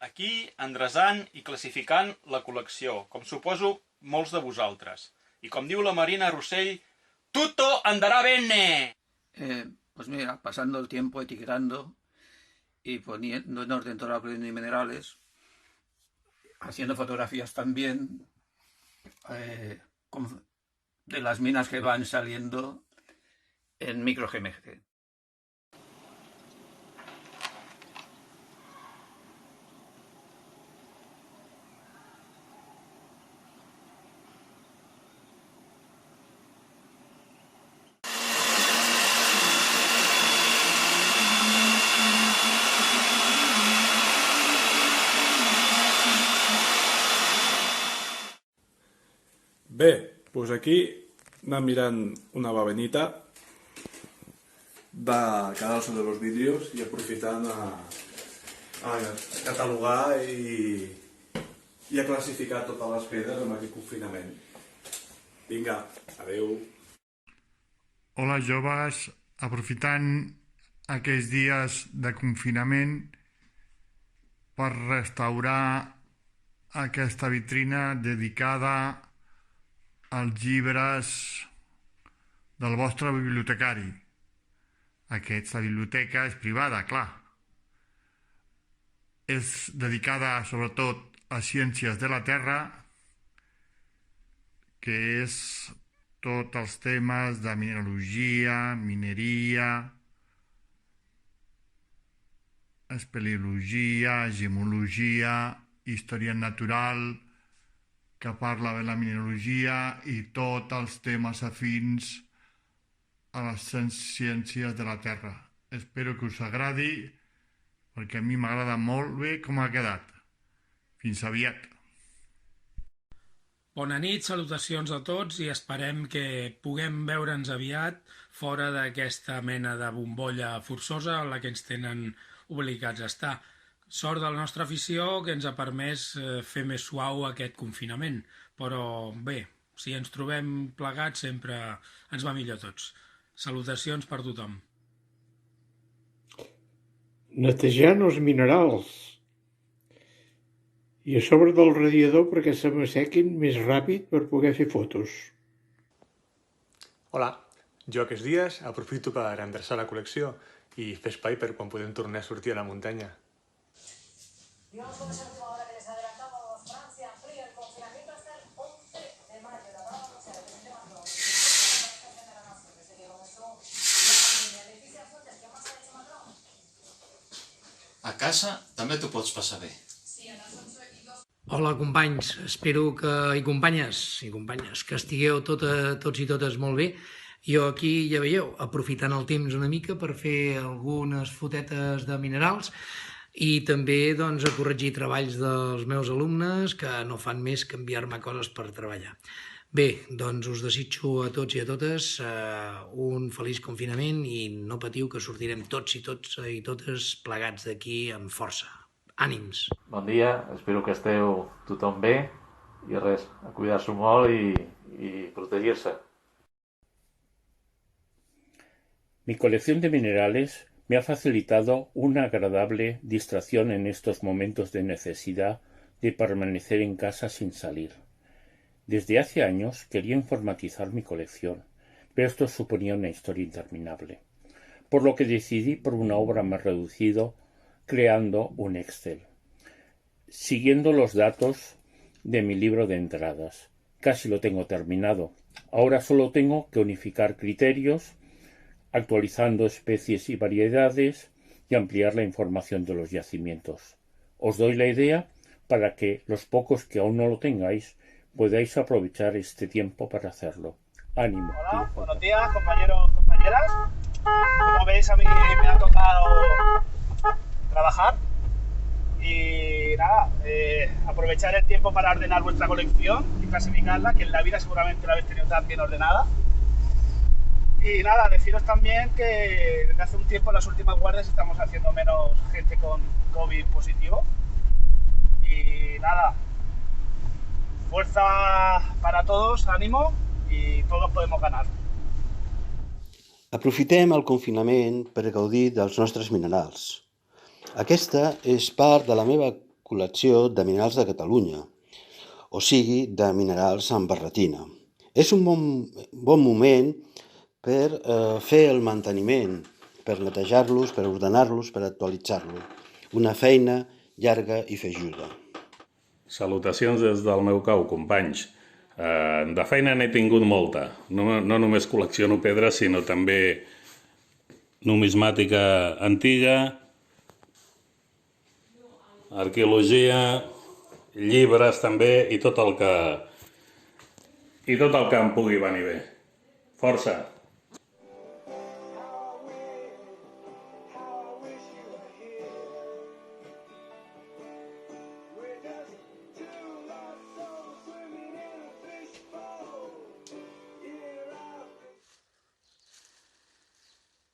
aquí endreçant i classificant la col·lecció, com suposo molts de vosaltres. I com diu la Marina Rossell, tutto andará bene! Pues mira, pasando el tiempo etiquetando y poniendo en orden toda la colección de minerales, haciendo fotografías también de las minas que van saliendo en micro-GMG. Bé, doncs aquí anem mirant una babenita de quedar-se de los vídeos i aprofitant a catalogar i a classificar totes les pedres amb aquest confinament. Vinga, adeu. Hola joves, aprofitant aquests dies de confinament per restaurar aquesta vitrina dedicada als llibres del vostre bibliotecari. Aquesta biblioteca és privada, clar. És dedicada sobretot a ciències de la Terra, que és tots els temes de mineralogia, mineria, espeleologia, gemologia, història natural, que parla de la mineralogia i tots els temes afins a les ciències de la Terra. Espero que us agradi, perquè a mi m'agrada molt bé com ha quedat. Fins aviat. Bona nit, salutacions a tots i esperem que puguem veure'ns aviat fora d'aquesta mena de bombolla forçosa en la que ens tenen obligats a estar. Sort de la nostra afició que ens ha permès fer més suau aquest confinament, però bé, si ens trobem plegats sempre ens va millor a tots. Salutacions per tothom. Netejant els minerals i a sobre del radiador perquè se m'assequin més ràpid per poder fer fotos. Hola, jo aquests dies aprofito per endreçar la col·lecció i fer espai per quan podem tornar a sortir a la muntanya. Digamos con esa última hora que les adelantamos, Francia amplía el confinamiento hasta el 11 de mayo. La brava anunciada el presidente Macron. De la nación, desde que comenzó la pandemia. Leticia Fuentes, ¿qué más ha hecho Macron? A casa també t'ho pots passar bé. Hola companys, espero que, i companyes, que estigueu tots i totes molt bé. Jo aquí, ja veieu, aprofitant el temps una mica per fer algunes fotetes de minerals i també a corregir treballs dels meus alumnes que no fan més que enviar-me coses per treballar. Bé, doncs us desitjo a tots i a totes un feliç confinament i no patiu que sortirem tots i totes plegats d'aquí amb força. Ànims! Bon dia, espero que esteu tothom bé i res, a cuidar-s'ho molt i protegir-se. Mi colección de minerales me ha facilitado una agradable distracción en estos momentos de necesidad de permanecer en casa sin salir. Desde hace años quería informatizar mi colección, pero esto suponía una historia interminable, por lo que decidí por una obra más reducido creando un Excel, siguiendo los datos de mi libro de entradas. Casi lo tengo terminado. Ahora solo tengo que unificar criterios, actualizando especies y variedades y ampliar la información de los yacimientos. Os doy la idea para que los pocos que aún no lo tengáis podáis aprovechar este tiempo para hacerlo. ¡Ánimo! Hola, buenos días compañeros, compañeras. Como veis a mí me ha tocado trabajar y nada, aprovechar el tiempo para ordenar vuestra colección y clasificarla, que en la vida seguramente la habéis tenido tan bien ordenada. Y nada, deciros también que desde hace un tiempo en las últimas guardias estamos haciendo menos gente con COVID positivo. Y nada, fuerza para todos, ánimo y todos podemos ganar. Aprofitem el confinament per gaudir dels nostres minerals. Aquesta és part de la meva col·lecció de minerals de Catalunya, o sigui, de minerals amb barretina. És un bon moment per fer el manteniment, per netejar-los, per ordenar-los, per actualitzar-los. Una feina llarga i feixuda. Salutacions des del meu cau, companys. De feina n'he tingut molta. No només col·lecciono pedres, sinó també numismàtica antiga, arqueologia, llibres també i tot el que em pugui venir bé. Força!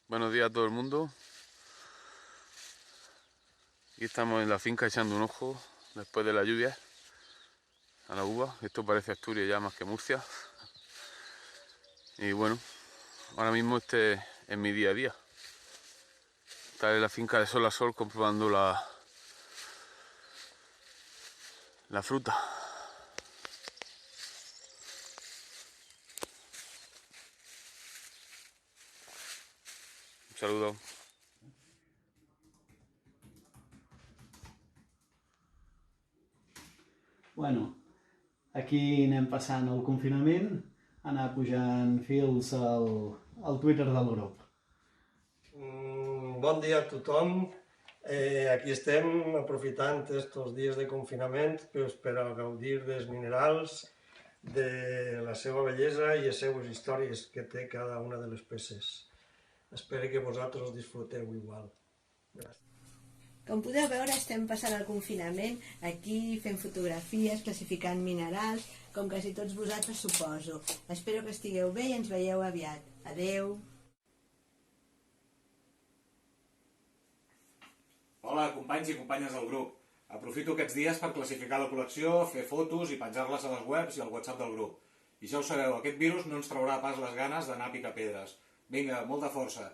Buenos días a todo el mundo. Aquí estamos en la finca echando un ojo después de la lluvia a la uva. Esto parece Asturias ya más que Murcia. Y bueno, ahora mismo este es mi día a día. Estar en la finca de sol a sol comprobando la fruta. Un saludo. Bueno, aquí anem passant el confinament, anar pujant fils al Twitter del grup. Bon dia a tothom. Aquí estem aprofitant estos dies de confinament per a gaudir dels minerals, de la seva bellesa i les seues històries que té cada una de les peces. Espero que vosaltres disfruteu igual. Gràcies. Com podeu veure, estem passant el confinament aquí fent fotografies, classificant minerals, com quasi tots vosaltres suposo. Espero que estigueu bé i ens veieu aviat. Adeu! Hola, companys i companyes del grup. Aprofito aquests dies per classificar la col·lecció, fer fotos i penjar-les a les webs i al WhatsApp del grup. I ja ho sabeu, aquest virus no ens traurà pas les ganes d'anar a picar pedres. Vinga, molta força!